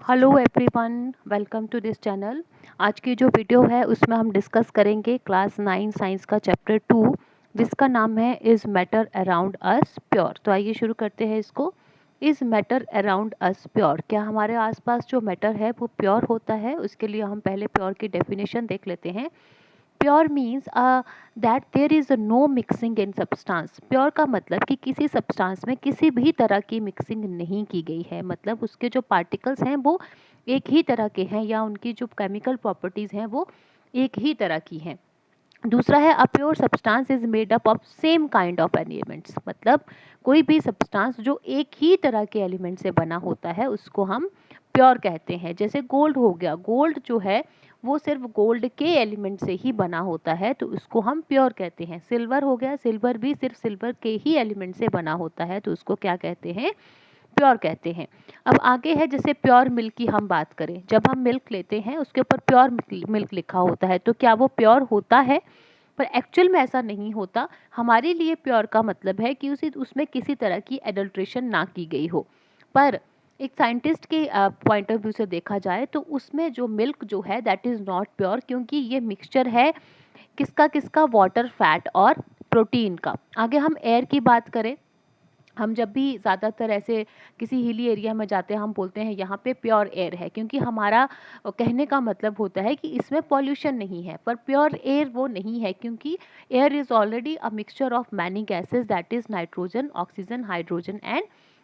Hello everyone, welcome to this channel. आज की जो वीडियो है उसमें हम डिस्कस करेंगे क्लास 9 साइंस का चैप्टर 2, जिसका नाम है is matter around us pure. तो आइए शुरू करते हैं इसको। Is matter around us pure, क्या हमारे आसपास जो मैटर है वो प्योर होता है? उसके लिए हम पहले प्योर की डेफिनेशन देख लेते हैं। Pure means that there is no mixing in substance. Pure का मतलब कि किसी सब्सटेंस में किसी भी तरह की मिक्सिंग नहीं की गई है, मतलब उसके जो पार्टिकल्स हैं वो एक ही तरह के हैं या उनकी जो केमिकल प्रॉपर्टीज़ हैं वो एक ही तरह की हैं। दूसरा है a pure substance is made up of same kind of elements, मतलब कोई भी सब्सटेंस जो एक ही तरह के एलिमेंट से बना होता है उसको हम प्योर कहते हैं। जैसे गोल्ड हो गया, गोल्ड जो है वो सिर्फ गोल्ड के एलिमेंट से ही बना होता है तो उसको हम प्योर कहते हैं। सिल्वर हो गया, सिल्वर भी सिर्फ सिल्वर के ही एलिमेंट से बना होता है तो उसको क्या कहते हैं? प्योर कहते हैं। अब आगे है जैसे प्योर मिल्क की हम बात करें, जब हम मिल्क लेते हैं उसके ऊपर प्योर मिल्क लिखा होता है तो क्या वो प्योर होता है? पर एक्चुअल में ऐसा नहीं होता। हमारे लिए प्योर का मतलब है कि उसमें किसी तरह की एडल्ट्रेशन ना की गई हो। पर एक साइंटिस्ट के पॉइंट ऑफ व्यू से देखा जाए तो उसमें जो मिल्क जो है दैट इज़ नॉट प्योर, क्योंकि ये मिक्सचर है किसका किसका, वाटर, फैट और प्रोटीन का। आगे हम एयर की बात करें, हम जब भी ज़्यादातर ऐसे किसी हिली एरिया में जाते हैं हम बोलते हैं यहाँ पे प्योर एयर है, क्योंकि हमारा कहने का मतलब होता है कि इसमें पॉल्यूशन नहीं है। पर प्योर एयर वो नहीं है, क्योंकि air is already a mixture of many gases that is nitrogen, oxygen, hydrogen and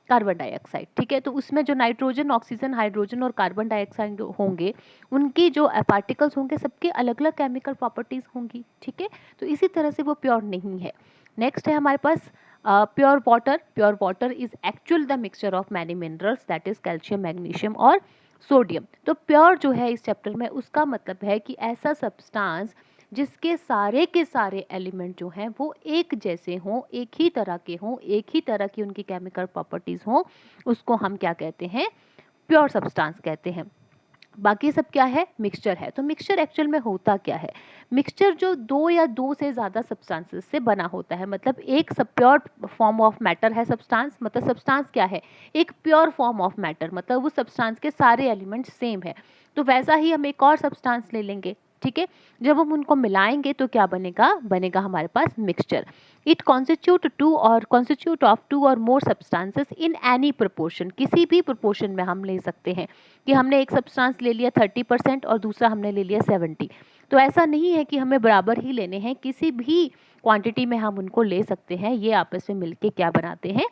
carbon dioxide. ठीक है, तो उसमें जो नाइट्रोजन, ऑक्सीजन, हाइड्रोजन और कार्बन डाइऑक्साइड होंगे उनकी जो पार्टिकल्स होंगे सबके अलग अलग केमिकल प्रॉपर्टीज़ होंगी। ठीक है, तो इसी तरह से वो प्योर नहीं है। नेक्स्ट है हमारे पास pure water. Pure water is actual the mixture of many minerals that is calcium, magnesium और सोडियम। तो प्योर जो है इस चैप्टर में उसका मतलब है कि ऐसा सब्सटेंस जिसके सारे के सारे एलिमेंट जो हैं वो एक जैसे हों, एक ही तरह के हों, एक ही तरह की उनकी केमिकल प्रॉपर्टीज हों, उसको हम क्या कहते हैं? प्योर सब्सटेंस कहते हैं। बाकी सब क्या है? मिक्सचर है। तो मिक्सचर एक्चुअल में होता क्या है? मिक्सचर जो दो या दो से ज़्यादा सब्सटेंसेस से बना होता है, मतलब एक सब प्योर फॉर्म ऑफ मैटर है सब्सटेंस। मतलब सब्सटेंस क्या है? एक प्योर फॉर्म ऑफ मैटर, मतलब उस सब्सटेंस के सारे एलिमेंट्स सेम है। तो वैसा ही हम एक और सब्सटेंस ले लेंगे। ठीक है, जब हम उनको मिलाएंगे तो क्या बनेगा? बनेगा हमारे पास mixture. It constitute of two और more substances in any proportion. किसी भी प्रोपोर्शन में हम ले सकते हैं कि हमने एक सब्सटेंस ले लिया 30% और दूसरा हमने ले लिया 70। तो ऐसा नहीं है कि हमें बराबर ही लेने हैं, किसी भी क्वांटिटी में हम उनको ले सकते हैं। ये आपस में मिलके क्या बनाते हैं?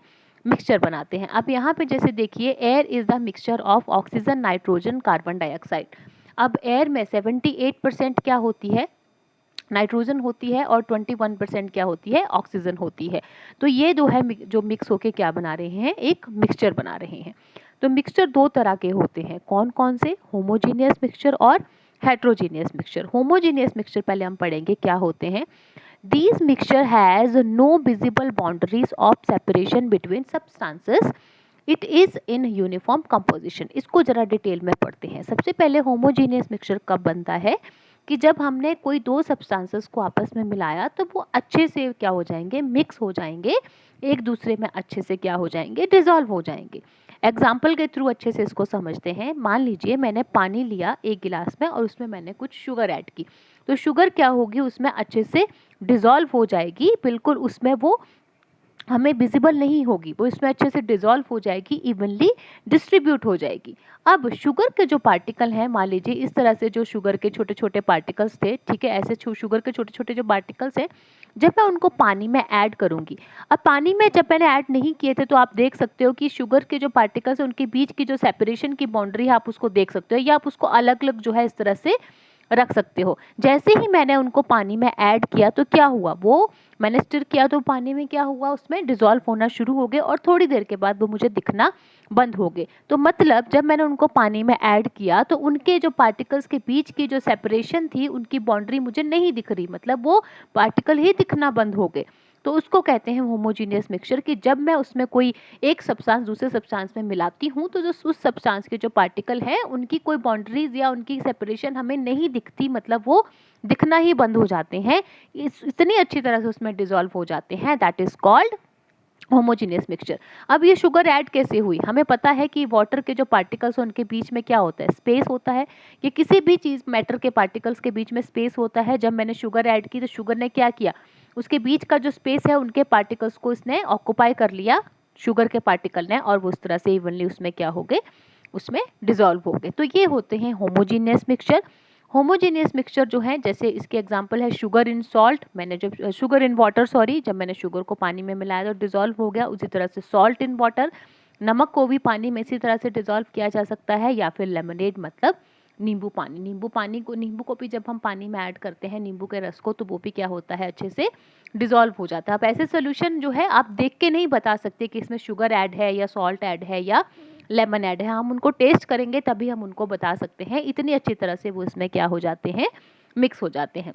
मिक्सचर बनाते हैं। अब यहाँ पे जैसे देखिए, air is the mixture of oxygen, nitrogen, carbon dioxide. अब एयर में 78% क्या होती है? नाइट्रोजन होती है और 21% क्या होती है? ऑक्सीजन होती है। तो ये दो है जो मिक्स होके क्या बना रहे हैं? एक मिक्सचर बना रहे हैं। तो मिक्सचर दो तरह के होते हैं, कौन कौन से? होमोजीनियस मिक्सचर और हेट्रोजीनियस मिक्सचर। होमोजीनियस मिक्सचर पहले हम पढ़ेंगे क्या होते हैं। These mixture has no visible boundaries of separation between substances. It is in uniform composition. इसको जरा डिटेल में पढ़ते हैं। सबसे पहले होमोजीनियस मिक्सचर कब बनता है? कि जब हमने कोई दो सब्सटेंसेस को आपस में मिलाया तो वो अच्छे से क्या हो जाएंगे? मिक्स हो जाएंगे, एक दूसरे में अच्छे से क्या हो जाएंगे? डिजॉल्व हो जाएंगे। एग्जाम्पल के थ्रू अच्छे से इसको समझते हैं। मान लीजिए मैंने पानी लिया एक गिलास में और उसमें मैंने कुछ शुगर ऐड की, तो शुगर क्या होगी? उसमें अच्छे से डिजॉल्व हो जाएगी, बिल्कुल उसमें वो हमें विजिबल नहीं होगी, वो इसमें अच्छे से डिजॉल्व हो जाएगी, इवनली डिस्ट्रीब्यूट हो जाएगी। अब शुगर के जो पार्टिकल हैं, मान लीजिए इस तरह से जो शुगर के छोटे छोटे पार्टिकल्स थे, ठीक है, ऐसे शुगर के छोटे छोटे जो पार्टिकल्स हैं, जब मैं उनको पानी में ऐड करूंगी, अब पानी में जब मैंने ऐड नहीं किए थे तो आप देख सकते हो कि शुगर के जो पार्टिकल्स हैं उनके बीच की जो सेपरेशन की बाउंड्री है आप उसको देख सकते हो, या आप उसको अलग अलग जो है इस तरह से रख सकते हो। जैसे ही मैंने उनको पानी में ऐड किया तो क्या हुआ? वो मैंने स्टिर किया तो पानी में क्या हुआ? उसमें डिजॉल्व होना शुरू हो गए और थोड़ी देर के बाद वो मुझे दिखना बंद हो गए। तो मतलब जब मैंने उनको पानी में ऐड किया तो उनके जो पार्टिकल्स के बीच की जो सेपरेशन थी, उनकी बाउंड्री मुझे नहीं दिख रही, मतलब वो पार्टिकल ही दिखना बंद हो गए। तो उसको कहते हैं होमोजीनियस मिक्सचर, कि जब मैं उसमें कोई एक सब्सटेंस दूसरे सब्सटेंस में मिलाती हूँ तो जो उस सब्सटेंस के जो पार्टिकल हैं उनकी कोई बाउंड्रीज या उनकी सेपरेशन हमें नहीं दिखती, मतलब वो दिखना ही बंद हो जाते हैं, इतनी अच्छी तरह से उसमें डिजॉल्व हो जाते हैं। That is called homogeneous mixture. अब ये शुगर ऐड कैसे हुई? हमें पता है कि वाटर के जो पार्टिकल्स हैं उनके बीच में क्या होता है, स्पेस होता है। कि किसी भी चीज़ मैटर के पार्टिकल्स के बीच में स्पेस होता है। जब मैंने शुगर ऐड की तो शुगर ने क्या किया, उसके बीच का जो स्पेस है उनके पार्टिकल्स को इसने ऑक्यूपाई कर लिया, शुगर के पार्टिकल ने, और वो उस तरह से इवनली उसमें क्या हो गए, उसमें डिजोल्व हो गए। तो ये होते हैं होमोजीनियस मिक्सचर। होमोजेनियस मिक्सचर जो है, जैसे इसके एग्जांपल है शुगर इन सॉल्ट, मैंने जब शुगर इन वाटर सॉरी, जब मैंने शुगर को पानी में मिलाया तो डिजोल्व हो गया। उसी तरह से सॉल्ट इन वाटर, नमक को भी पानी में इसी तरह से डिजोल्व किया जा सकता है। या फिर लेमनेड मतलब नींबू पानी, नींबू को भी जब हम पानी में ऐड करते हैं, नींबू के रस को, तो वो भी क्या होता है, अच्छे से डिजोल्व हो जाता है। अब ऐसे सोल्यूशन जो है आप देख के नहीं बता सकते कि इसमें शुगर ऐड है या सॉल्ट ऐड है या लेमन ऐड है, हम उनको टेस्ट करेंगे तभी हम उनको बता सकते हैं। इतनी अच्छी तरह से वो इसमें क्या हो जाते हैं, मिक्स हो जाते हैं।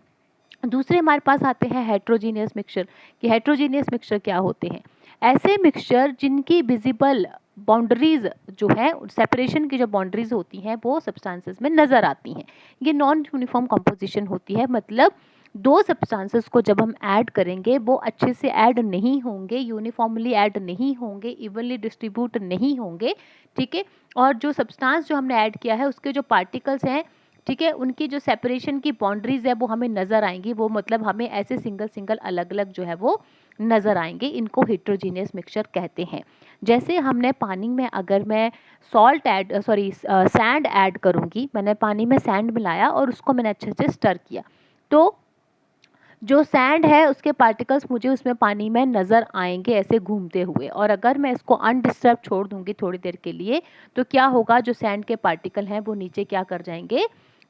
दूसरे हमारे पास आते हैं हेट्रोजीनियस मिक्सचर। कि हेट्रोजीनियस मिक्सचर क्या होते हैं? ऐसे मिक्सचर जिनकी विजिबल बाउंड्रीज जो है, सेपरेशन की जो बाउंड्रीज होती हैं वो सब्सटेंसेस में नज़र आती हैं। ये नॉन यूनिफॉर्म कंपोजिशन होती है, मतलब दो सब्सटेंसेस को जब हम ऐड करेंगे वो अच्छे से ऐड नहीं होंगे, यूनिफॉर्मली ऐड नहीं होंगे, इवनली डिस्ट्रीब्यूट नहीं होंगे, ठीक है। और जो सब्सटेंस जो हमने ऐड किया है उसके जो पार्टिकल्स हैं, ठीक है, उनकी जो सेपरेशन की बाउंड्रीज है वो हमें नज़र आएंगी। वो मतलब हमें ऐसे सिंगल सिंगल अलग अलग जो है वो नज़र आएंगे। इनको हेट्रोजीनियस मिक्सचर कहते हैं। जैसे हमने पानी में अगर मैं सैंड ऐड करूँगी, मैंने पानी में सैंड मिलाया और उसको मैंने अच्छे से स्टर किया, तो जो सैंड है उसके पार्टिकल्स मुझे उसमें पानी में नज़र आएंगे ऐसे घूमते हुए। और अगर मैं इसको अनडिस्टर्ब छोड़ दूंगी थोड़ी देर के लिए, तो क्या होगा, जो सैंड के पार्टिकल हैं वो नीचे क्या कर जाएंगे,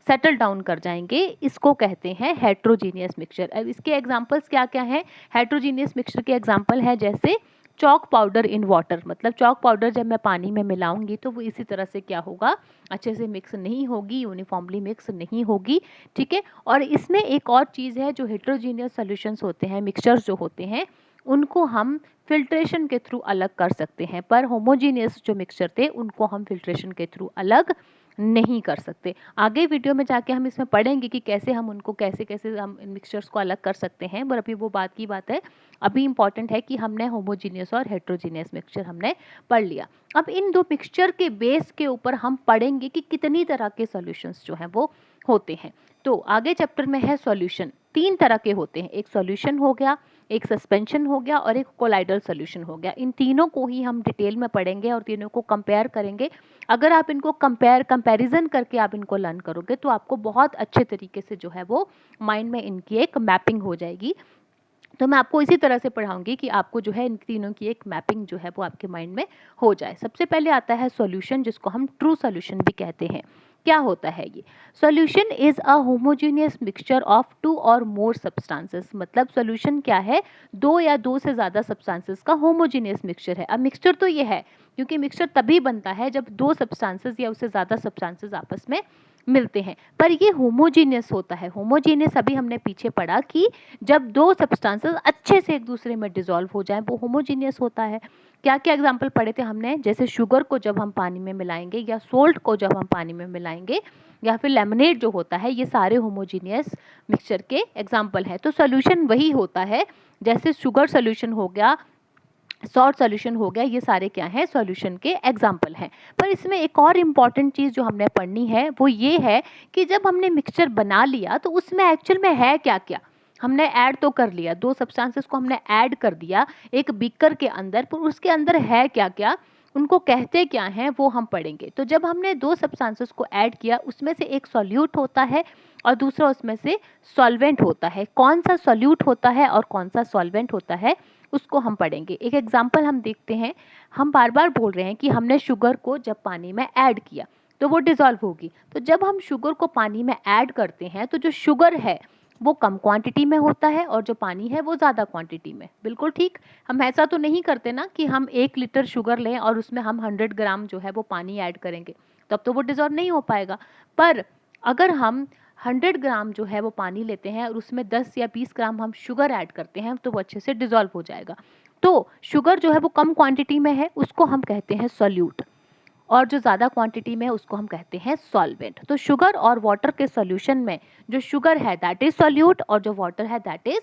सेटल डाउन कर जाएंगे। इसको कहते हैं हेट्रोजीनियस मिक्सचर। अब इसके एग्जांपल्स क्या क्या हैं? हेट्रोजीनियस मिक्सचर के एग्जांपल है जैसे चॉक पाउडर इन वाटर, मतलब चॉक पाउडर जब मैं पानी में मिलाऊंगी तो वो इसी तरह से क्या होगा, अच्छे से मिक्स नहीं होगी, यूनिफॉर्मली मिक्स नहीं होगी, ठीक है। और इसमें एक और चीज़ है, जो हेट्रोजीनियस सॉल्यूशंस होते हैं, मिक्सचर्स जो होते हैं, उनको हम फिल्ट्रेशन के थ्रू अलग कर सकते हैं, पर होमोजीनियस जो मिक्सचर थे उनको हम फिल्ट्रेशन के थ्रू अलग नहीं कर सकते। आगे वीडियो में जाके हम इसमें पढ़ेंगे कि कैसे हम उनको कैसे कैसे हम मिक्सचर्स को अलग कर सकते हैं, पर अभी वो बात की बात है। अभी इंपॉर्टेंट है कि हमने होमोजीनियस और हेट्रोजीनियस मिक्सचर हमने पढ़ लिया। अब इन दो मिक्सचर के बेस के ऊपर हम पढ़ेंगे कि कितनी तरह के सॉल्यूशंस जो हैं वो होते हैं। तो आगे चैप्टर में है सॉल्यूशन। तीन तरह के होते हैं, एक सॉल्यूशन हो गया, एक सस्पेंशन हो गया और एक कोलाइडल सॉल्यूशन हो गया। इन तीनों को ही हम डिटेल में पढ़ेंगे और तीनों को कंपेयर करेंगे। अगर आप इनको कंपैरिजन करके आप इनको लर्न करोगे तो आपको बहुत अच्छे तरीके से जो है वो माइंड में इनकी एक मैपिंग हो जाएगी। तो मैं आपको इसी तरह से पढ़ाऊंगी कि आपको जो है इन तीनों की एक मैपिंग जो है वो आपके माइंड में हो जाए। सबसे पहले आता है सॉल्यूशन, जिसको हम ट्रू सॉल्यूशन भी कहते हैं। क्या होता है ये? Solution is a homogeneous mixture of two और मोर सब्सटेंसेस। मतलब सॉल्यूशन क्या है? दो या दो से ज़्यादा सब्सटेंसेस का होमोजेनियस मिक्सचर है। अब मिक्सचर तो ये है, क्योंकि मिक्सचर तभी बनता है जब दो सब्सटेंसेस या उससे ज़्यादा सब्सटेंसेस आपस में मिलते हैं, पर ये होमोजीनियस होता है। होमोजीनियस अभी हमने पीछे पढ़ा कि जब दो सब्सटेंसेस अच्छे से एक दूसरे में डिसॉल्व हो जाएं वो होमोजीनियस होता है। क्या क्या एग्जांपल पढ़े थे हमने? जैसे शुगर को जब हम पानी में मिलाएंगे, या सोल्ट को जब हम पानी में मिलाएंगे, या फिर लेमनेड जो होता है, ये सारे होमोजीनियस मिक्सचर के एग्जाम्पल हैं। तो सोल्यूशन वही होता है, जैसे शुगर सोल्यूशन हो गया, सॉल्ट सॉल्यूशन हो गया, ये सारे क्या हैं, सॉल्यूशन के एग्जाम्पल हैं। पर इसमें एक और इम्पॉर्टेंट चीज़ जो हमने पढ़नी है वो ये है कि जब हमने मिक्सचर बना लिया तो उसमें एक्चुअल में है क्या क्या। हमने ऐड तो कर लिया, दो सब्सटेंसेस को हमने ऐड कर दिया एक बीकर के अंदर, पर उसके अंदर है क्या क्या, उनको कहते क्या हैं, वो हम पढ़ेंगे। तो जब हमने दो सब्सटेंसेस को ऐड किया, उसमें से एक सॉल्यूट होता है और दूसरा उसमें से सॉल्वेंट होता है। कौन सा सॉल्यूट होता है और कौन सा सॉल्वेंट होता है उसको हम पढ़ेंगे। एक एग्जाम्पल हम देखते हैं। हम बार बार बोल रहे हैं कि हमने शुगर को जब पानी में ऐड किया तो वो डिसॉल्व होगी। तो जब हम शुगर को पानी में ऐड करते हैं तो जो शुगर है वो कम क्वांटिटी में होता है और जो पानी है वो ज़्यादा क्वांटिटी में। बिल्कुल ठीक। हम ऐसा तो नहीं करते ना कि हम 1 लीटर शुगर लें और उसमें हम 100 ग्राम जो है वो पानी ऐड करेंगे, तब तो वो डिसॉल्व नहीं हो पाएगा। पर अगर हम 100 ग्राम जो है वो पानी लेते हैं और उसमें 10 या 20 ग्राम हम शुगर ऐड करते हैं तो वो अच्छे से डिसॉल्व हो जाएगा। तो शुगर जो है वो कम क्वांटिटी में है, उसको हम कहते हैं सॉल्यूट, और जो ज़्यादा क्वांटिटी में है उसको हम कहते हैं सॉल्वेंट। तो शुगर और वाटर के सॉल्यूशन में जो शुगर है दैट इज सॉल्यूट और जो वाटर है दैट इज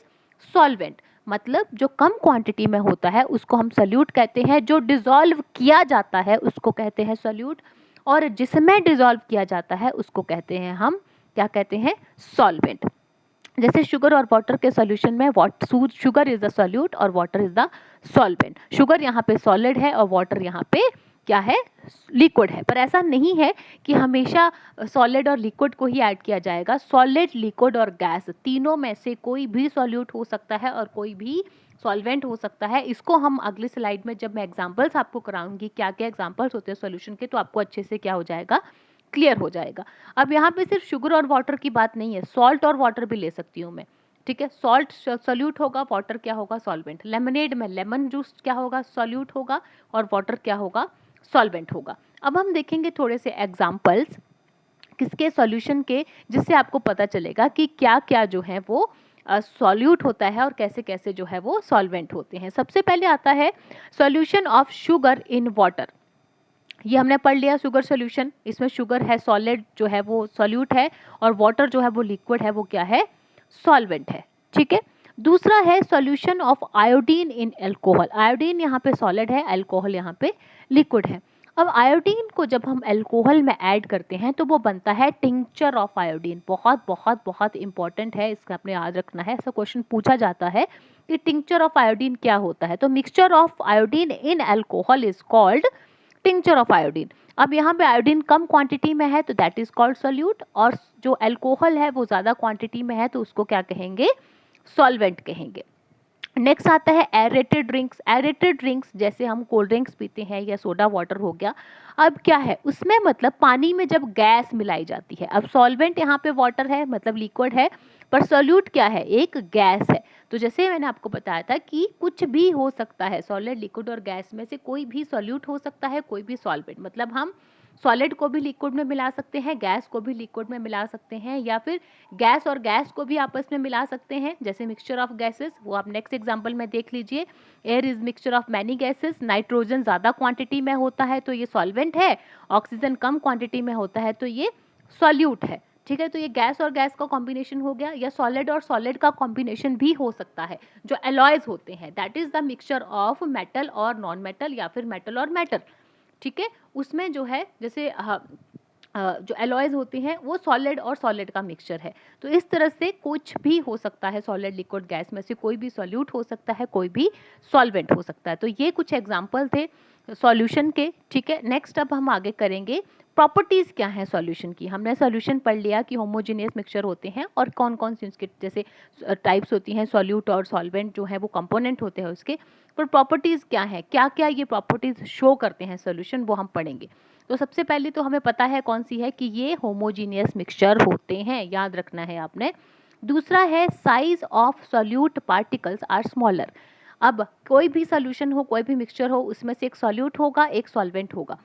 सॉल्वेंट। मतलब जो कम क्वांटिटी में होता है उसको हम सॉल्यूट कहते हैं, जो डिसॉल्व किया जाता है उसको कहते हैं सॉल्यूट, और जिसमें डिसॉल्व किया जाता है उसको कहते हैं हम क्या कहते हैं, सॉल्वेंट। जैसे शुगर और वाटर के सॉल्यूशन में शुगर इज द सॉल्यूट और water is the solvent. Sugar यहाँ पे सॉलिड है और वाटर यहाँ पे क्या है, लिक्विड है। पर ऐसा नहीं है कि हमेशा सॉलिड और लिक्विड को ही ऐड किया जाएगा। सॉलिड, लिक्विड और गैस तीनों में से कोई भी सॉल्यूट हो सकता है और कोई भी सॉल्वेंट हो सकता है। इसको हम अगली स्लाइड में जब मैं एग्जांपल्स आपको कराऊंगी क्या क्या एग्जांपल्स होते हैं सॉल्यूशन के, तो आपको अच्छे से क्या हो जाएगा, क्लियर हो जाएगा। अब यहाँ पे सिर्फ शुगर और वाटर की बात नहीं है, सॉल्ट और वाटर भी ले सकती हूँ मैं, ठीक है। सॉल्ट सॉल्यूट होगा, वाटर क्या होगा, सॉल्वेंट। लेमनेड में लेमन जूस क्या होगा, सॉल्यूट होगा, और वाटर क्या होगा, सॉल्वेंट होगा। अब हम देखेंगे थोड़े से एग्जाम्पल्स किसके, सॉल्यूशन के, जिससे आपको पता चलेगा कि क्या क्या जो है वो सॉल्यूट होता है और कैसे कैसे जो है वो सॉल्वेंट होते हैं। सबसे पहले आता है solution of sugar in water. ये हमने पढ़ लिया शुगर सॉल्यूशन, इसमें शुगर है सॉलिड जो है वो सॉल्यूट है, और वाटर जो है वो लिक्विड है, वो क्या है, सॉल्वेंट है, ठीक है। दूसरा है solution of iodine in alcohol. Iodine यहाँ पे सॉलिड है, अल्कोहल यहाँ पे लिक्विड है। अब आयोडीन को जब हम अल्कोहल में ऐड करते हैं तो वो बनता है टिंक्चर ऑफ आयोडीन। बहुत बहुत बहुत इंपॉर्टेंट है, इसका आपने याद रखना है, ऐसा क्वेश्चन पूछा जाता है कि टिंक्चर ऑफ आयोडीन क्या होता है। तो mixture of iodine in alcohol is called tincture of iodine. अब यहाँ पे आयोडीन कम क्वांटिटी में है तो दैट इज कॉल्ड सॉल्यूट, और जो अल्कोहल है वो ज़्यादा क्वांटिटी में है तो उसको क्या कहेंगे, सॉल्वेंट कहेंगे। नेक्स्ट आता है एरेटेड ड्रिंक्स। एरेटेड ड्रिंक्स जैसे हम कोल्ड ड्रिंक्स पीते हैं या सोडा वाटर हो गया। अब क्या है उसमें, मतलब पानी में जब गैस मिलाई जाती है, अब सॉल्वेंट यहाँ पे वाटर है मतलब लिक्विड है, पर सॉल्यूट क्या है, एक गैस है। तो जैसे मैंने आपको बताया था कि कुछ भी हो सकता है, सॉलिड, लिक्विड और गैस में से कोई भी सॉल्यूट हो सकता है, कोई भी सॉल्वेंट। मतलब हम सॉलिड को भी लिक्विड में मिला सकते हैं, गैस को भी लिक्विड में मिला सकते हैं, या फिर गैस और गैस को भी आपस में मिला सकते हैं, जैसे मिक्सचर ऑफ गैसेस, वो आप नेक्स्ट एग्जांपल में देख लीजिए। Air is mixture of many gases. Nitrogen ज़्यादा क्वांटिटी में होता है तो ये सॉल्वेंट है, ऑक्सीजन कम क्वांटिटी में होता है तो ये सॉल्यूट है, ठीक है। तो ये गैस और गैस का कॉम्बिनेशन हो गया, या सॉलिड और सॉलिड का कॉम्बिनेशन भी हो सकता है। जो एलॉयज होते हैं that is the mixture of metal और नॉन मेटल, या फिर मेटल और मेटल, ठीक है। उसमें जो है जैसे जो एलॉयज होते हैं वो सॉलिड और सॉलिड का मिक्सचर है। तो इस तरह से कुछ भी हो सकता है, सॉलिड, लिक्विड, गैस में से कोई भी सॉल्यूट हो सकता है, कोई भी सॉल्वेंट हो सकता है। तो ये कुछ एग्जांपल थे सॉल्यूशन के, ठीक है। नेक्स्ट अब हम आगे करेंगे प्रॉपर्टीज़ क्या है सॉल्यूशन की। हमने सॉल्यूशन पढ़ लिया कि होमोजेनियस मिक्सचर होते हैं और कौन कौन सी उसके जैसे टाइप्स होती हैं, सॉल्यूट और सॉल्वेंट जो है वो कंपोनेंट होते हैं उसके। पर प्रॉपर्टीज़ क्या है, क्या क्या ये प्रॉपर्टीज़ शो करते हैं सॉल्यूशन, वो हम पढ़ेंगे। तो सबसे पहले तो हमें पता है कौन सी है, कि ये होमोजीनियस मिक्सचर होते हैं, याद रखना है आपने। दूसरा है size of solute particles are smaller. अब कोई भी सॉल्यूशन हो, कोई भी मिक्सचर हो, उसमें से एक सॉल्यूट होगा, एक सॉल्वेंट होगा।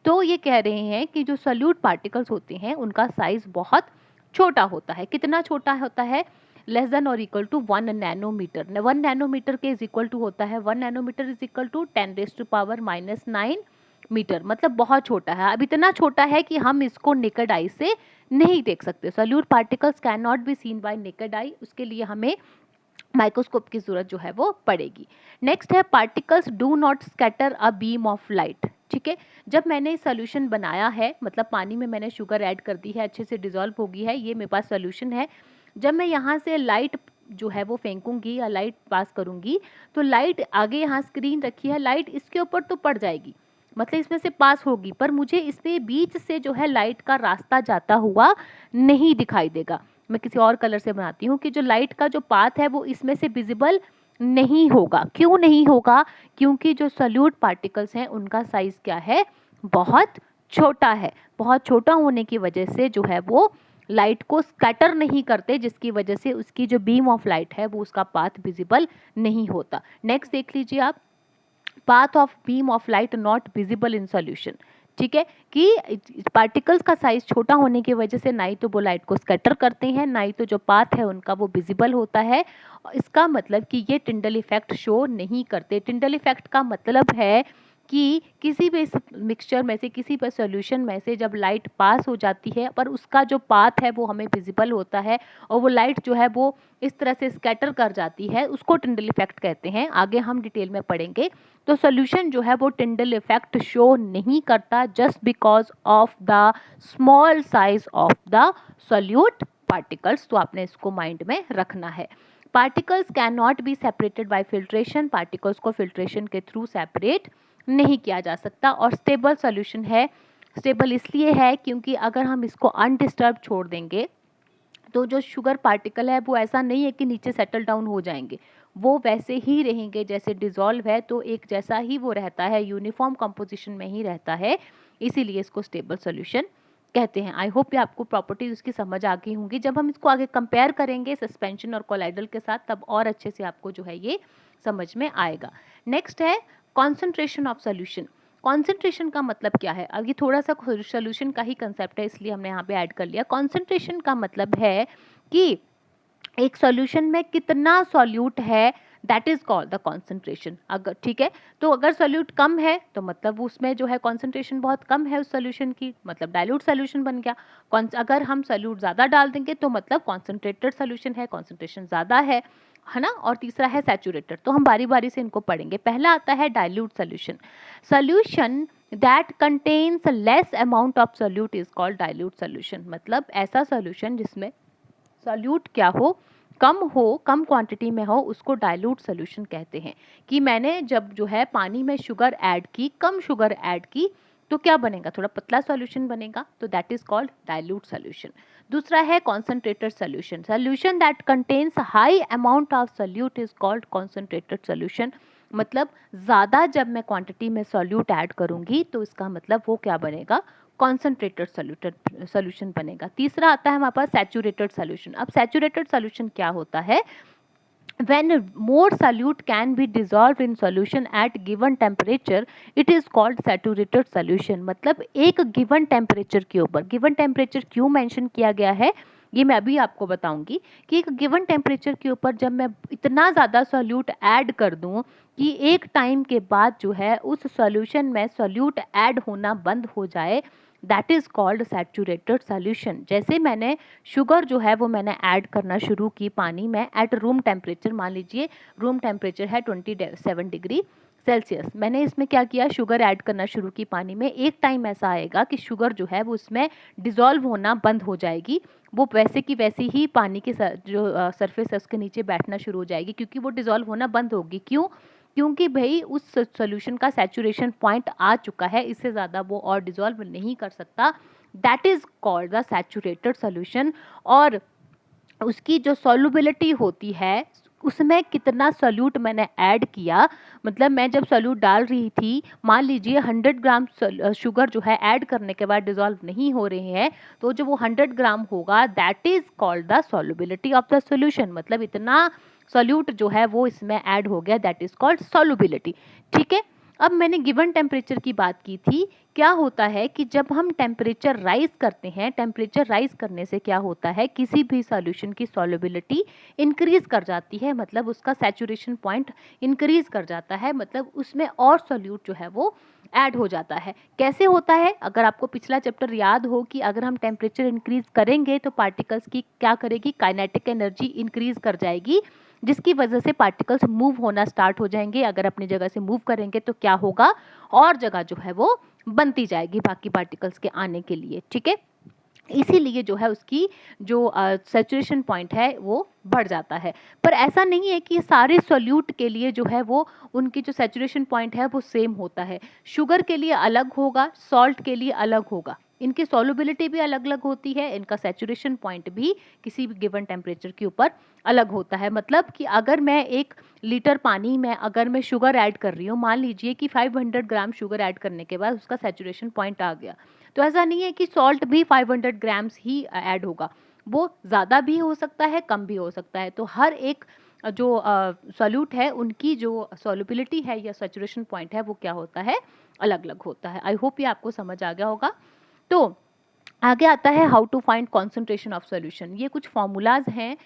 तो ये कह रहे हैं कि जो सॉल्यूट पार्टिकल्स होते हैं उनका साइज बहुत छोटा होता है। कितना छोटा होता है, लेस देन और इक्वल टू 1 नैनोमीटर। 1 नैनोमीटर के इज इक्वल टू होता है, 1 nanometre is equal to 10⁻⁹ metre, मतलब बहुत छोटा है। अब इतना छोटा है कि हम इसको नेकेड आई से नहीं देख सकते। Solute particles can not be seen bye naked eye, उसके लिए हमें माइक्रोस्कोप की जरूरत जो है वो पड़ेगी। नेक्स्ट है particles do not scatter a beam of light, ठीक है। जब मैंने सोल्यूशन बनाया है, मतलब पानी में मैंने शुगर ऐड कर दी है, अच्छे से डिजोल्व हो गई है, ये मेरे पास सोल्यूशन है। जब मैं यहाँ से लाइट जो है वो फेंकूंगी या लाइट पास करूंगी, तो लाइट आगे यहाँ स्क्रीन रखी है, लाइट इसके ऊपर तो पड़ जाएगी, मतलब इसमें से पास होगी, पर मुझे इसमें बीच से जो है लाइट का रास्ता जाता हुआ नहीं दिखाई देगा। मैं किसी और कलर से बनाती हूँ कि जो लाइट का जो पाथ है वो इसमें से विजिबल नहीं होगा। क्यों नहीं होगा, क्योंकि जो सॉल्यूट पार्टिकल्स हैं उनका साइज क्या है, बहुत छोटा है। बहुत छोटा होने की वजह से जो है वो लाइट को स्कैटर नहीं करते, जिसकी वजह से उसकी जो बीम ऑफ लाइट है वो उसका पाथ विजिबल नहीं होता। नेक्स्ट देख लीजिए आप, path of beam of light not visible in solution, ठीक है। कि पार्टिकल्स का साइज छोटा होने की वजह से ना ही तो वो लाइट को स्कैटर करते हैं, ना ही तो जो पाथ है उनका वो विजिबल होता है। इसका मतलब कि ये टिंडल इफेक्ट शो नहीं करते। टिंडल इफेक्ट का मतलब है कि किसी भी मिक्सचर में से, किसी भी सॉल्यूशन में से जब लाइट पास हो जाती है पर उसका जो पाथ है वो हमें विजिबल होता है और वो लाइट जो है वो इस तरह से स्कैटर कर जाती है, उसको टिंडल इफेक्ट कहते हैं। आगे हम डिटेल में पढ़ेंगे। तो सॉल्यूशन जो है वो टिंडल इफेक्ट शो नहीं करता just because of the small size of the solute particles. तो आपने इसको माइंड में रखना है। Particles can not be separated by filtration, particles को फिल्ट्रेशन के थ्रू सेपरेट नहीं किया जा सकता। और स्टेबल सॉल्यूशन है, स्टेबल इसलिए है क्योंकि अगर हम इसको अनडिस्टर्ब छोड़ देंगे तो जो शुगर पार्टिकल है वो ऐसा नहीं है कि नीचे सेटल डाउन हो जाएंगे, वो वैसे ही रहेंगे जैसे डिजॉल्व है, तो एक जैसा ही वो रहता है, यूनिफॉर्म कंपोजिशन में ही रहता है, इसीलिए इसको स्टेबल सॉल्यूशन कहते हैं। आई होप ये आपको प्रॉपर्टीज उसकी समझ आ गई होंगी। जब हम इसको आगे कंपेयर करेंगे सस्पेंशन और कोलाइडल के साथ तब और अच्छे से आपको जो है ये समझ में आएगा। नेक्स्ट है कॉन्सेंट्रेशन ऑफ सॉल्यूशन। कॉन्सेंट्रेशन का मतलब क्या है? अब ये थोड़ा सा सॉल्यूशन का ही कंसेप्ट है इसलिए हमने यहाँ पे ऐड कर लिया। कॉन्सेंट्रेशन का मतलब है कि एक सॉल्यूशन में कितना सॉल्यूट है, that is called the concentration. अगर ठीक है, तो अगर सॉल्यूट कम है तो मतलब उसमें जो है कॉन्सेंट्रेशन बहुत कम है उस सॉल्यूशन की, मतलब डाइल्यूट सॉल्यूशन बन गया। अगर हम सॉल्यूट ज़्यादा डाल देंगे तो मतलब कॉन्सेंट्रेटेड सॉल्यूशन है, कॉन्सेंट्रेशन ज़्यादा है ना। और तीसरा है सैचुरेटेड। तो हम बारी बारी से इनको पढ़ेंगे। पहला आता है dilute solution. Solution that contains less amount of solute is called dilute solution. मतलब ऐसा सॉल्यूशन जिसमें सॉल्यूट क्या हो, कम क्वांटिटी में हो, उसको डाइल्यूट सॉल्यूशन कहते हैं। कि मैंने जब जो है पानी में शुगर ऐड की, कम शुगर ऐड की, तो क्या बनेगा, थोड़ा पतला सॉल्यूशन बनेगा, तो that is called dilute solution. दूसरा है concentrated solution. Solution that contains high amount of solute is called concentrated solution. मतलब ज़्यादा जब मैं क्वांटिटी में सॉल्यूट ऐड करूंगी तो इसका मतलब वो क्या बनेगा, कॉन्सेंट्रेटेड सॉल्यूशन बनेगा। तीसरा आता है हमारे पास सैचुरेटेड सॉल्यूशन। अब सैचुरेटेड सॉल्यूशन क्या होता है, when more solute can be dissolved in solution at given temperature it is called saturated solution। मतलब एक given temperature के ऊपर, given temperature क्यों मेंशन किया गया है ये मैं अभी आपको बताऊंगी कि एक गिवन टेम्परेचर के ऊपर जब मैं इतना ज़्यादा सॉल्यूट ऐड कर दूं कि एक टाइम के बाद जो है उस सॉल्यूशन में सॉल्यूट ऐड होना बंद हो जाए, that is called saturated solution. जैसे मैंने शुगर जो है वो मैंने ऐड करना शुरू की पानी में एट रूम टेम्परेचर, मान लीजिए रूम टेम्परेचर है 27 डिग्री सेल्सियस। मैंने इसमें क्या किया, शुगर ऐड करना शुरू की पानी में। एक टाइम ऐसा आएगा कि शुगर जो है वो उसमें डिज़ोल्व होना बंद हो जाएगी, वो वैसे की वैसी ही पानी के जो सरफेस है उसके नीचे बैठना शुरू हो जाएगी, क्योंकि वो डिज़ोल्व होना बंद होगी। क्यों? क्योंकि भाई उस सॉल्यूशन का सैचुरेशन पॉइंट आ चुका है, इससे ज़्यादा वो और डिज़ोल्व नहीं कर सकता। That is called the saturated solution. और उसकी जो सॉल्युबिलिटी होती है उसमें कितना सॉल्यूट मैंने ऐड किया, मतलब मैं जब सॉल्यूट डाल रही थी, मान लीजिए 100 ग्राम शुगर जो है ऐड करने के बाद डिज़ोल्व नहीं हो रहे हैं, तो जो वो 100 ग्राम होगा that is called the solubility of the solution. मतलब इतना सॉल्यूट जो है वो इसमें ऐड हो गया, दैट इज़ कॉल्ड सॉल्युबिलिटी। ठीक है। अब मैंने गिवन टेम्परेचर की बात की थी। क्या होता है कि जब हम टेम्परेचर राइज करते हैं, टेम्परेचर राइज करने से क्या होता है, किसी भी सॉल्यूशन की सॉल्युबिलिटी इंक्रीज कर जाती है, मतलब उसका सैचुरेशन पॉइंट इंक्रीज कर जाता है, मतलब उसमें और सॉल्यूट जो है वो ऐड हो जाता है। कैसे होता है? अगर आपको पिछला चैप्टर याद हो कि अगर हम टेम्परेचर इंक्रीज करेंगे तो पार्टिकल्स की क्या करेगी, काइनेटिक एनर्जी इंक्रीज कर जाएगी, जिसकी वजह से पार्टिकल्स मूव होना स्टार्ट हो जाएंगे। अगर अपनी जगह से मूव करेंगे तो क्या होगा, और जगह जो है वो बनती जाएगी बाकी पार्टिकल्स के आने के लिए। ठीक है, इसीलिए जो है उसकी जो सैचुरेशन पॉइंट है वो बढ़ जाता है। पर ऐसा नहीं है कि सारे सॉल्यूट के लिए जो है वो उनकी जो सैचुरेशन पॉइंट है वो सेम होता है। शुगर के लिए अलग होगा, सॉल्ट के लिए अलग होगा, इनकी सॉल्युबिलिटी भी अलग अलग होती है, इनका सैचुरेशन पॉइंट भी किसी भी गिवन टेम्परेचर के ऊपर अलग होता है। मतलब कि अगर मैं 1 लीटर पानी में अगर मैं शुगर ऐड कर रही हूँ, मान लीजिए कि 500 ग्राम शुगर ऐड करने के बाद उसका सैचुरेशन पॉइंट आ गया, तो ऐसा नहीं है कि सॉल्ट भी 500 ग्राम्स ही ऐड होगा, वो ज़्यादा भी हो सकता है, कम भी हो सकता है। तो हर एक जो सॉल्यूट है उनकी जो सॉल्युबिलिटी है या सैचुरेशन पॉइंट है वो क्या होता है, अलग अलग होता है। आई होप ये आपको समझ आ गया होगा। तो आगे आता है how to find concentration of solution. ये कुछ फॉर्मूलाज हैं,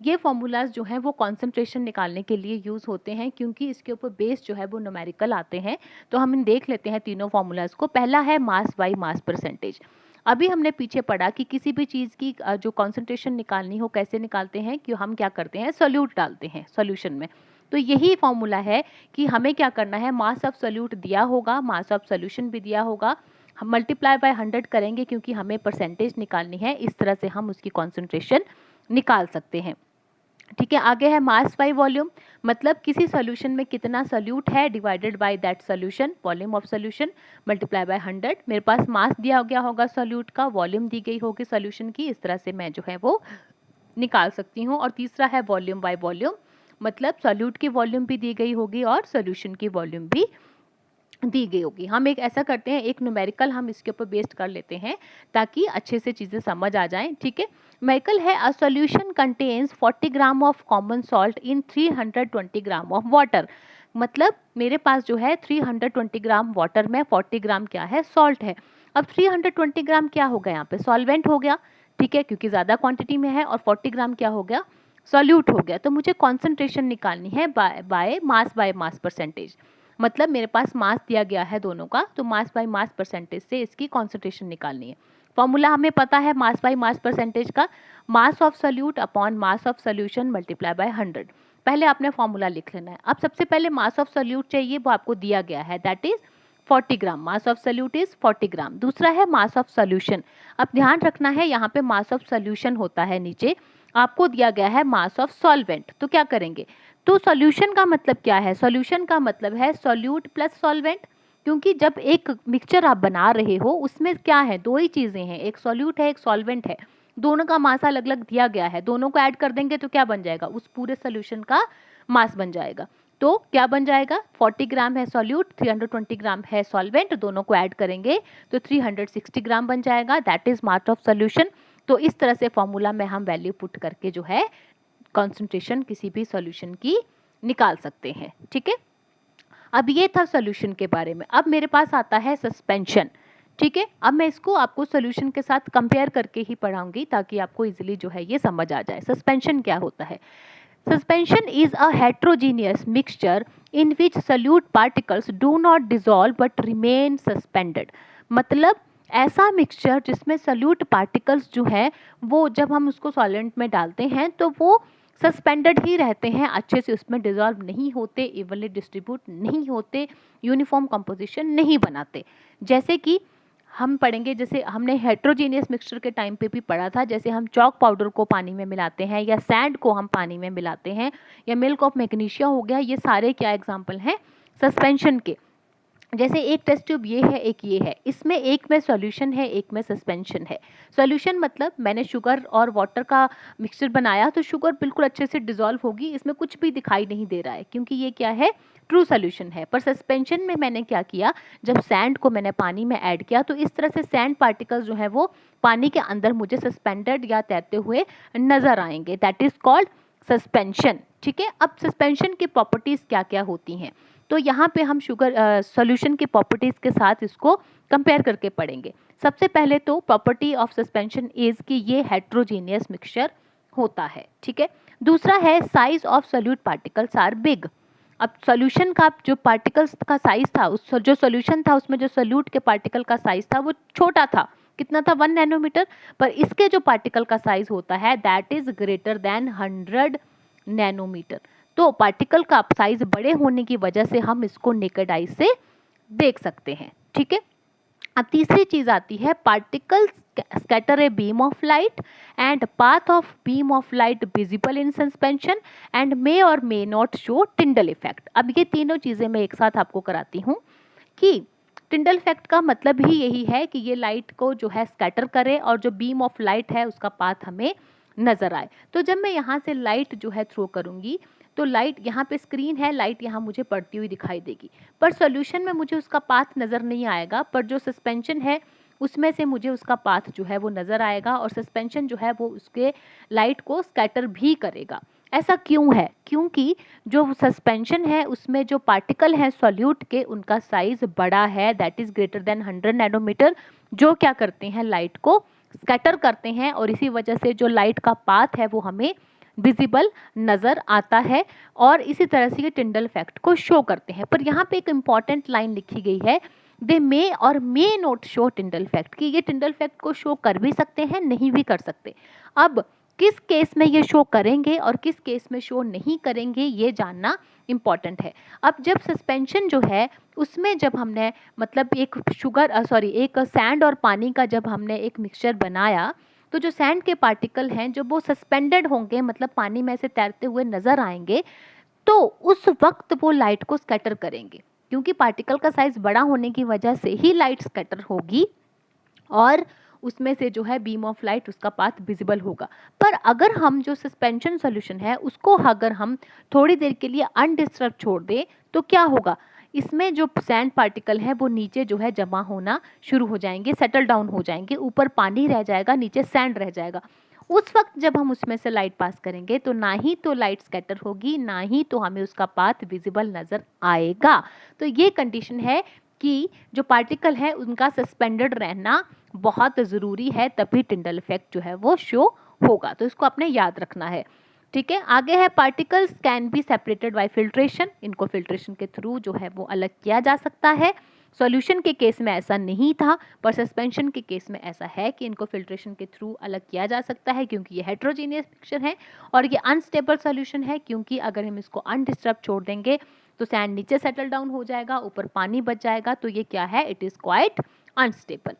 ये फॉर्मूलाज जो हैं वो कॉन्सेंट्रेशन निकालने के लिए यूज़ होते हैं, क्योंकि इसके ऊपर बेस जो है वो न्यूमेरिकल आते हैं। तो हम देख लेते हैं तीनों फॉर्मूलाज को। पहला है मास बाई मास परसेंटेज। अभी हमने पीछे पढ़ा कि किसी भी चीज़ की जो कॉन्सेंट्रेशन निकालनी हो कैसे निकालते हैं, कि हम क्या करते हैं, सोल्यूट डालते हैं सॉल्यूशन में। तो यही फॉर्मूला है कि हमें क्या करना है, मास ऑफ सोल्यूट दिया होगा, मास ऑफ सोल्यूशन भी दिया होगा, हम मल्टीप्लाई बाय 100 करेंगे क्योंकि हमें परसेंटेज निकालनी है। इस तरह से हम उसकी कॉन्सेंट्रेशन निकाल सकते हैं। ठीक है, आगे है मास बाय वॉल्यूम, मतलब किसी सॉल्यूशन में कितना सोल्यूट है divided by that solution, volume of solution multiply by 100। मेरे पास मास दिया गया होगा सोल्यूट का, वॉल्यूम दी गई होगी सॉल्यूशन की, इस तरह से मैं जो है वो निकाल सकती हूँ। और तीसरा है वॉल्यूम बाय वॉल्यूम, मतलब सोल्यूट की वॉल्यूम भी दी गई होगी और सॉल्यूशन की वॉल्यूम भी दी गई होगी। हम एक ऐसा करते हैं, एक न्यूमेरिकल हम इसके ऊपर बेस्ड कर लेते हैं ताकि अच्छे से चीज़ें समझ आ जाएं। ठीक है, न्यूमेरिकल है a solution contains 40 gram of common salt in 320 gram of water. मतलब मेरे पास जो है 320 ग्राम वाटर में 40 ग्राम क्या है, सॉल्ट है। अब 320 ग्राम क्या हो गया, यहाँ पे सॉल्वेंट हो गया। ठीक है, क्योंकि ज़्यादा क्वांटिटी में है, और 40 ग्राम क्या हो गया, सॉल्यूट हो गया। तो मुझे कॉन्सेंट्रेशन निकालनी है बाय मास परसेंटेज। मतलब मेरे पास मास दिया गया है दोनों का, तो मास बाय मास परसेंटेज से इसकी कॉन्सेंट्रेशन निकालनी है। फॉर्मूला हमें पता है मास बाय मास परसेंटेज का, mass of solute upon mass of solution multiply by 100। पहले आपने फॉर्मूला लिख लेना है। अब सबसे पहले मास ऑफ सोल्यूट चाहिए, वो आपको दिया गया है, that is 40 gram. Mass of solute is 40 ग्राम। दूसरा है मास ऑफ सोल्यूशन। अब ध्यान रखना है, यहाँ पे मास ऑफ सोल्यूशन होता है नीचे, आपको दिया गया है मास ऑफ सॉल्वेंट। तो क्या करेंगे, तो सॉल्यूशन का मतलब क्या है, सॉल्यूशन का मतलब है सोल्यूट प्लस सॉल्वेंट। क्योंकि जब एक मिक्सचर आप बना रहे हो उसमें क्या है, दो ही चीजें हैं, एक सॉल्यूट है एक सॉल्वेंट है, दोनों का मास अलग अलग दिया गया है, दोनों को ऐड कर देंगे तो क्या बन जाएगा, उस पूरे सॉल्यूशन का मास बन जाएगा। तो क्या बन जाएगा, 40 ग्राम है सॉल्यूट, 320 ग्राम है सॉल्वेंट, दोनों को ऐड करेंगे तो 360 ग्राम बन जाएगा, that is mass of solution. तो इस तरह से फॉर्मूला में हम वैल्यू पुट करके जो है कॉन्सेंट्रेशन किसी भी सॉल्यूशन की निकाल सकते हैं। ठीक है, अब ये था सॉल्यूशन के बारे में। अब मेरे पास आता है सस्पेंशन। ठीक है, अब मैं इसको आपको सॉल्यूशन के साथ कंपेयर करके ही पढ़ाऊंगी ताकि आपको इजीली जो है ये समझ आ जाए। सस्पेंशन क्या होता है, suspension is a heterogeneous mixture in which solute particles do not dissolve but remain suspended. मतलब ऐसा मिक्सचर जिसमें सोल्यूट पार्टिकल्स जो है वो जब हम उसको सॉल्वेंट में डालते हैं तो वो सस्पेंडेड ही रहते हैं, अच्छे से उसमें डिसॉल्व नहीं होते, इवनली डिस्ट्रीब्यूट नहीं होते, यूनिफॉर्म कंपोजिशन नहीं बनाते। जैसे कि हम पढ़ेंगे, जैसे हमने हेट्रोजीनियस मिक्सचर के टाइम पे भी पढ़ा था, जैसे हम चॉक पाउडर को पानी में मिलाते हैं या सैंड को हम पानी में मिलाते हैं या मिल्क ऑफ मैग्नीशिया हो गया, ये सारे क्या एग्जाम्पल हैं सस्पेंशन के। जैसे एक टेस्ट ट्यूब ये है, एक ये है, इसमें एक में सॉल्यूशन है एक में सस्पेंशन है। सॉल्यूशन मतलब मैंने शुगर और वाटर का मिक्सचर बनाया तो शुगर बिल्कुल अच्छे से डिसॉल्व होगी, इसमें कुछ भी दिखाई नहीं दे रहा है क्योंकि ये क्या है, ट्रू सॉल्यूशन है। पर सस्पेंशन में मैंने क्या किया, जब सैंड को मैंने पानी में ऐड किया तो इस तरह से सैंड पार्टिकल्स जो है वो पानी के अंदर मुझे सस्पेंडेड या तैरते हुए नजर आएंगे, दैट इज कॉल्ड सस्पेंशन। ठीक है, अब सस्पेंशन की प्रॉपर्टीज क्या क्या होती हैं, तो यहाँ पे हम शुगर सॉल्यूशन की प्रॉपर्टीज के साथ इसको कंपेयर करके पढ़ेंगे। सबसे पहले तो प्रॉपर्टी ऑफ सस्पेंशन इज कि ये हेट्रोजीनियस मिक्सचर होता है। ठीक है, दूसरा है size of solute particles are big. अब सॉल्यूशन का जो पार्टिकल्स का साइज था, उस जो सॉल्यूशन था उसमें जो सोल्यूट के पार्टिकल का साइज था वो छोटा था, कितना था, 1 नैनोमीटर। पर इसके जो पार्टिकल का साइज होता है that is greater than 100 nanometre. तो पार्टिकल का साइज बड़े होने की वजह से हम इसको नेकेड आई से देख सकते हैं। ठीक है, अब तीसरी चीज आती है particles scatter a beam of light and path of beam of light visible in suspension and may or may not show Tyndall effect। अब ये तीनों चीजें मैं एक साथ आपको कराती हूँ कि टिंडल इफेक्ट का मतलब ही यही है कि ये लाइट को जो है स्कैटर करे और जो बीम ऑफ लाइट है उसका पाथ हमें नजर आए। तो जब मैं यहाँ से लाइट जो है थ्रो करूँगी तो लाइट यहाँ पे स्क्रीन है, लाइट यहाँ मुझे पड़ती हुई दिखाई देगी, पर सॉल्यूशन में मुझे उसका पाथ नज़र नहीं आएगा, पर जो सस्पेंशन है उसमें से मुझे उसका पाथ जो है वो नज़र आएगा और सस्पेंशन जो है वो उसके लाइट को स्कैटर भी करेगा। ऐसा क्यों है, क्योंकि जो सस्पेंशन है उसमें जो पार्टिकल हैं सॉल्यूट के उनका साइज बड़ा है, that is greater than 100 nanometre, जो क्या करते हैं लाइट को स्कैटर करते हैं और इसी वजह से जो लाइट का पाथ है वो हमें विजिबल नज़र आता है और इसी तरह से ये टिंडल इफेक्ट को शो करते हैं। पर यहाँ पे एक इम्पॉर्टेंट लाइन लिखी गई है, दे मे और may not show Tyndall effect, कि ये टिंडल इफेक्ट को शो कर भी सकते हैं, नहीं भी कर सकते। अब किस केस में ये शो करेंगे और किस केस में शो नहीं करेंगे ये जानना इम्पॉर्टेंट है। अब जब सस्पेंशन जो है उसमें जब हमने मतलब एक एक सैंड और पानी का जब हमने एक मिक्सचर बनाया, तो जो सैंड के पार्टिकल हैं जब वो सस्पेंडेड होंगे, मतलब पानी में से तैरते हुए नजर आएंगे, तो उस वक्त वो लाइट को स्कैटर करेंगे, क्योंकि पार्टिकल का साइज बड़ा होने की वजह से ही लाइट स्कैटर होगी और उसमें से जो है बीम ऑफ लाइट उसका पाथ विजिबल होगा। पर अगर हम जो सस्पेंशन सोल्यूशन है उसको अगर हम थोड़ी देर के लिए अनडिस्टर्ब छोड़ दें तो क्या होगा, इसमें जो सैंड पार्टिकल है वो नीचे जो है जमा होना शुरू हो जाएंगे, सेटल डाउन हो जाएंगे, ऊपर पानी रह जाएगा, नीचे सैंड रह जाएगा। उस वक्त जब हम उसमें से लाइट पास करेंगे तो ना ही तो लाइट स्कैटर होगी, ना ही तो हमें उसका पाथ विजिबल नजर आएगा। तो ये कंडीशन है कि जो पार्टिकल है उनका सस्पेंडेड रहना बहुत ज़रूरी है, तभी टिंडल इफेक्ट जो है वो शो होगा। तो इसको आपने याद रखना है। ठीक है, आगे है particles can be separated by filtration, इनको फिल्ट्रेशन के थ्रू जो है वो अलग किया जा सकता है। सॉल्यूशन के केस में ऐसा नहीं था, पर सस्पेंशन के केस में ऐसा है कि इनको फिल्ट्रेशन के थ्रू अलग किया जा सकता है, क्योंकि ये हेट्रोजीनियस मिक्सचर है और ये अनस्टेबल सॉल्यूशन है, क्योंकि अगर हम इसको अनडिस्टर्ब छोड़ देंगे तो सैंड नीचे सेटल डाउन हो जाएगा, ऊपर पानी बच जाएगा, तो ये क्या है, इट इज़ क्वाइट अनस्टेबल।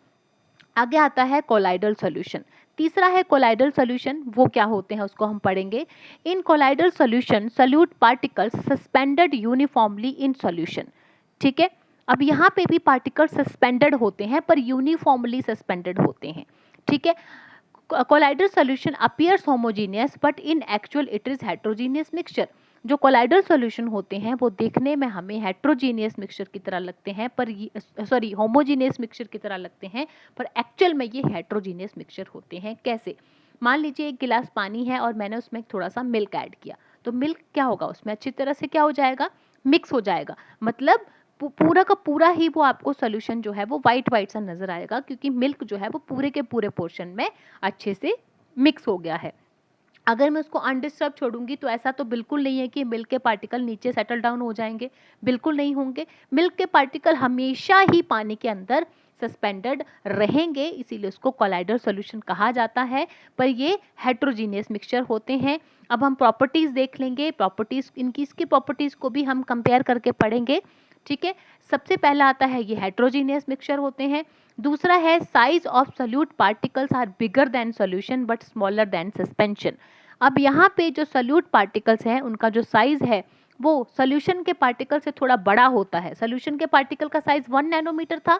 आगे आता है कोलाइडल सॉल्यूशन। तीसरा है कोलाइडल सॉल्यूशन, वो क्या होते हैं उसको हम पढ़ेंगे। In colloidal solution solute particles suspended uniformly in solution. ठीक है, अब यहाँ पे भी पार्टिकल सस्पेंडेड होते हैं पर यूनिफॉर्मली सस्पेंडेड होते हैं। ठीक है, colloidal solution appears homogeneous but in actual it is heterogeneous mixture. जो कोलाइडल सॉल्यूशन होते हैं वो देखने में हमें हेट्रोजीनियस मिक्सचर की तरह लगते हैं, पर होमोजीनियस मिक्सचर की तरह लगते हैं, पर एक्चुअल में ये हेट्रोजीनियस मिक्सचर होते हैं। कैसे? मान लीजिए एक गिलास पानी है और मैंने उसमें थोड़ा सा मिल्क ऐड किया, तो मिल्क क्या होगा, उसमें अच्छी तरह से क्या हो जाएगा, मिक्स हो जाएगा। मतलब पूरा का पूरा ही वो आपको सोल्यूशन जो है वो वाइट वाइट सा नजर आएगा, क्योंकि मिल्क जो है वो पूरे के पूरे पोर्शन में अच्छे से मिक्स हो गया है। अगर मैं उसको अनडिस्टर्ब छोड़ूंगी तो ऐसा तो बिल्कुल नहीं है कि मिल्क के पार्टिकल नीचे सेटल डाउन हो जाएंगे, बिल्कुल नहीं होंगे। मिल्क के पार्टिकल हमेशा ही पानी के अंदर सस्पेंडेड रहेंगे, इसीलिए उसको कोलाइडल सॉल्यूशन कहा जाता है, पर ये हेट्रोजीनियस मिक्सचर होते हैं। अब हम प्रॉपर्टीज देख लेंगे, प्रॉपर्टीज इनकी इसकी प्रॉपर्टीज को भी हम कंपेयर करके पढ़ेंगे। ठीक है, सबसे पहला आता है ये हेट्रोजीनियस मिक्सचर होते हैं। दूसरा है size of solute particles are bigger than solution but smaller than suspension. अब यहाँ पे जो सोल्यूट पार्टिकल्स हैं उनका जो साइज है वो सोल्यूशन के पार्टिकल से थोड़ा बड़ा होता है। सोल्यूशन के पार्टिकल का साइज 1 नैनोमीटर था,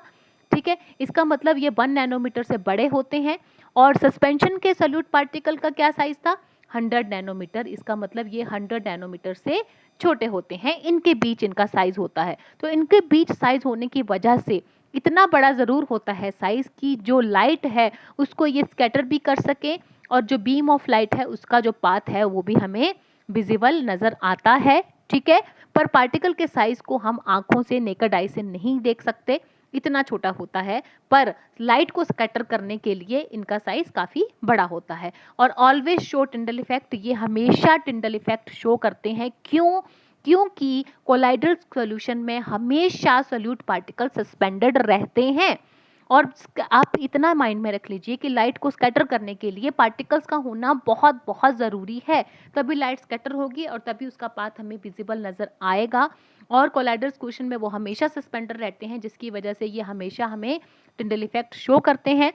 ठीक है, इसका मतलब ये 1 नैनोमीटर से बड़े होते हैं। और सस्पेंशन के सोल्यूट पार्टिकल का क्या साइज था, 100 नैनोमीटर, इसका मतलब ये 100 नैनोमीटर से छोटे होते हैं, इनके बीच इनका साइज होता है। तो इनके बीच साइज होने की वजह से इतना बड़ा ज़रूर होता है साइज की जो लाइट है उसको ये स्कैटर भी कर सके, और जो बीम ऑफ लाइट है उसका जो पाथ है वो भी हमें विजिबल नज़र आता है। ठीक है, पर पार्टिकल के साइज को हम आंखों से नेकेड आई से नहीं देख सकते, इतना छोटा होता है, पर लाइट को स्कैटर करने के लिए इनका साइज काफ़ी बड़ा होता है। और ऑलवेज शो टिंडल इफेक्ट, ये हमेशा टिंडल इफेक्ट शो करते हैं। क्यों? क्योंकि कोलाइडल सॉल्यूशन में हमेशा सोल्यूट पार्टिकल सस्पेंडेड रहते हैं। और आप इतना माइंड में रख लीजिए कि लाइट को स्कैटर करने के लिए पार्टिकल्स का होना बहुत बहुत ज़रूरी है, तभी लाइट स्कैटर होगी और तभी उसका पाथ हमें विजिबल नज़र आएगा। और कोलाइडल सॉल्यूशन में वो हमेशा सस्पेंडेड रहते हैं, जिसकी वजह से ये हमेशा हमें टिंडल इफेक्ट शो करते हैं।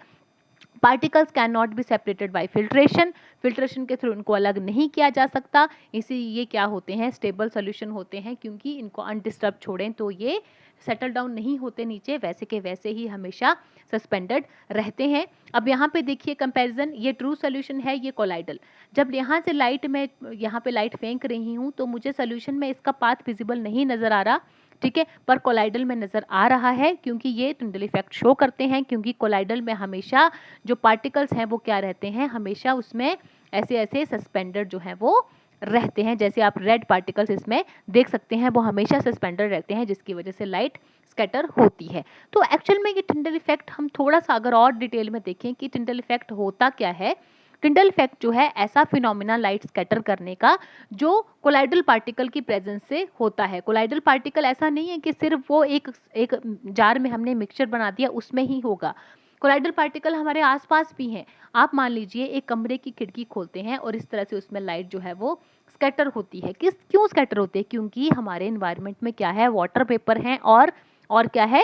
Particles can not be separated by filtration, filtration के थ्रू इनको अलग नहीं किया जा सकता, इसी ये क्या होते हैं, स्टेबल सॉल्यूशन होते हैं, क्योंकि इनको अनडिस्टर्ब छोड़ें तो ये सेटल डाउन नहीं होते नीचे, वैसे के वैसे ही हमेशा सस्पेंडेड रहते हैं। अब यहाँ पे देखिए कंपैरिजन, ये ट्रू सॉल्यूशन है, ये कोलाइडल। जब यहाँ से लाइट में यहाँ पे लाइट फेंक रही हूँ तो मुझे सॉल्यूशन में इसका पाथ विजिबल नहीं नज़र आ रहा, ठीक है, पर कोलाइडल में नज़र आ रहा है, क्योंकि ये टिंडल इफेक्ट शो करते हैं, क्योंकि कोलाइडल में हमेशा जो पार्टिकल्स हैं वो क्या रहते हैं, हमेशा उसमें ऐसे ऐसे सस्पेंडेड जो हैं वो रहते हैं। जैसे आप रेड पार्टिकल्स इसमें देख सकते हैं, वो हमेशा सस्पेंडेड रहते हैं, जिसकी वजह से लाइट स्कैटर होती है। तो एक्चुअल में ये टिंडल इफेक्ट हम थोड़ा सा अगर और डिटेल में देखें कि टिंडल इफेक्ट होता क्या है, टिंडल इफेक्ट जो है ऐसा फिनोमिना लाइट स्कैटर करने का जो कोलाइडल पार्टिकल की प्रेजेंस से होता है। कोलाइडल पार्टिकल ऐसा नहीं है कि सिर्फ वो एक जार में हमने मिक्सचर बना दिया उसमें ही होगा। कोलाइडल पार्टिकल हमारे आसपास भी हैं। आप मान लीजिए एक कमरे की खिड़की खोलते हैं और इस तरह से उसमें लाइट जो है वो स्कैटर होती है। क्यों स्कैटर होती है? क्योंकि हमारे एनवायरनमेंट में क्या है, वाटर पेपर हैं और क्या है,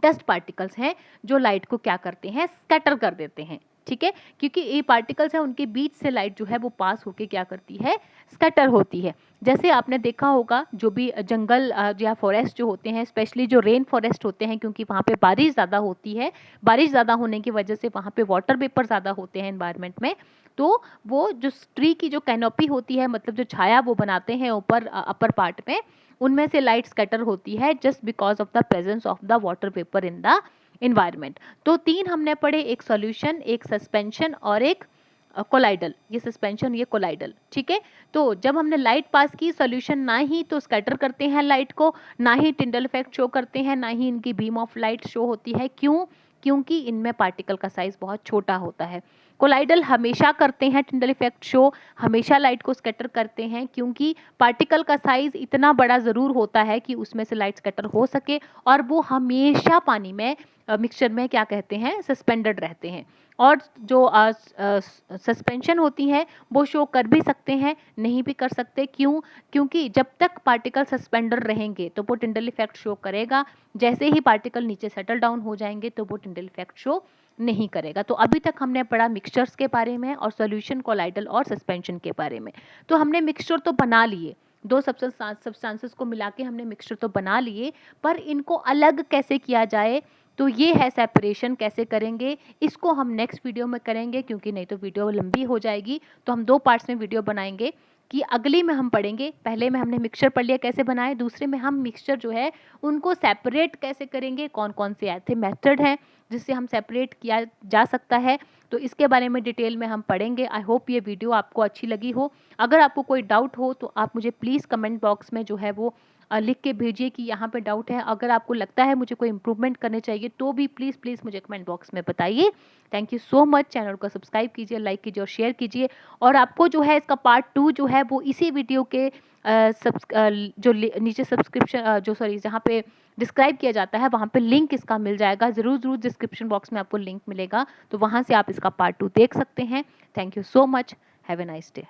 डस्ट पार्टिकल्स हैं जो लाइट को क्या करते हैं, स्कैटर कर देते हैं। ठीक है, क्योंकि ये पार्टिकल्स हैं उनके बीच से लाइट जो है वो पास होके क्या करती है, स्कैटर होती है। जैसे आपने देखा होगा जो भी जंगल या फॉरेस्ट जो होते हैं, स्पेशली जो रेन फॉरेस्ट होते हैं, क्योंकि वहाँ पे बारिश ज़्यादा होती है, बारिश ज़्यादा होने की वजह से वहाँ पे वाटर वेपर ज़्यादा होते हैं एनवायरनमेंट में, तो वो जो ट्री की जो कैनोपी होती है, मतलब जो छाया वो बनाते हैं ऊपर अपर पार्ट में, उनमें से लाइट स्कैटर होती है just because of the presence of the water vapour in the environment. तो 3 हमने पढ़े, एक सॉल्यूशन, एक सस्पेंशन और एक कोलाइडल। ये सस्पेंशन, ये कोलाइडल। ठीक है, तो जब हमने लाइट पास की, सॉल्यूशन ना ही तो स्कैटर करते हैं लाइट को, ना ही टिंडल इफेक्ट शो करते हैं, ना ही इनकी बीम ऑफ लाइट शो होती है। क्यों? क्योंकि इनमें पार्टिकल का साइज बहुत छोटा होता है। कोलाइडल हमेशा करते हैं टिंडल इफेक्ट शो, हमेशा लाइट को स्कैटर करते हैं, क्योंकि पार्टिकल का साइज इतना बड़ा ज़रूर होता है कि उसमें से लाइट स्कैटर हो सके, और वो हमेशा पानी में मिक्सचर में क्या कहते हैं, सस्पेंडेड रहते हैं। और जो सस्पेंशन होती है वो शो कर भी सकते हैं, नहीं भी कर सकते। क्यों? क्योंकि जब तक पार्टिकल सस्पेंडेड रहेंगे तो वो टिंडल इफेक्ट शो करेगा, जैसे ही पार्टिकल नीचे सेटल डाउन हो जाएंगे तो वो टिंडल इफेक्ट शो नहीं करेगा। तो अभी तक हमने पढ़ा मिक्सचर्स के बारे में और सॉल्यूशन, कोलाइडल और सस्पेंशन के बारे में। तो हमने मिक्सचर तो बना लिए, दो सब्सटेंसेस को मिला के हमने मिक्सचर तो बना लिए, पर इनको अलग कैसे किया जाए, तो ये है सेपरेशन। कैसे करेंगे इसको हम नेक्स्ट वीडियो में करेंगे, क्योंकि नहीं तो वीडियो लंबी हो जाएगी। तो हम 2 पार्ट्स में वीडियो बनाएंगे कि अगली में हम पढ़ेंगे, पहले में हमने मिक्सचर पढ़ लिया कैसे बनाए, दूसरे में हम मिक्सचर जो है उनको सेपरेट कैसे करेंगे, कौन कौन से ऐसे मेथड हैं जिससे हम सेपरेट किया जा सकता है। तो इसके बारे में डिटेल में हम पढ़ेंगे। आई होप ये वीडियो आपको अच्छी लगी हो। अगर आपको कोई डाउट हो तो आप मुझे प्लीज़ कमेंट बॉक्स में जो है वो लिख के भेजिए कि यहाँ पे डाउट है। अगर आपको लगता है मुझे कोई इम्प्रूवमेंट करने चाहिए तो भी प्लीज़ मुझे कमेंट बॉक्स में बताइए। Thank you so much. Channel को सब्सक्राइब कीजिए, लाइक कीजिए और शेयर कीजिए। और आपको जो है इसका पार्ट 2 जो है वो इसी वीडियो के जो नीचे सब्सक्रिप्शन जहाँ पे डिस्क्राइब किया जाता है वहाँ पे लिंक इसका मिल जाएगा। ज़रूर डिस्क्रिप्शन बॉक्स में आपको लिंक मिलेगा, तो वहाँ से आप इसका पार्ट 2 देख सकते हैं। Thank you so much. Have a nice day.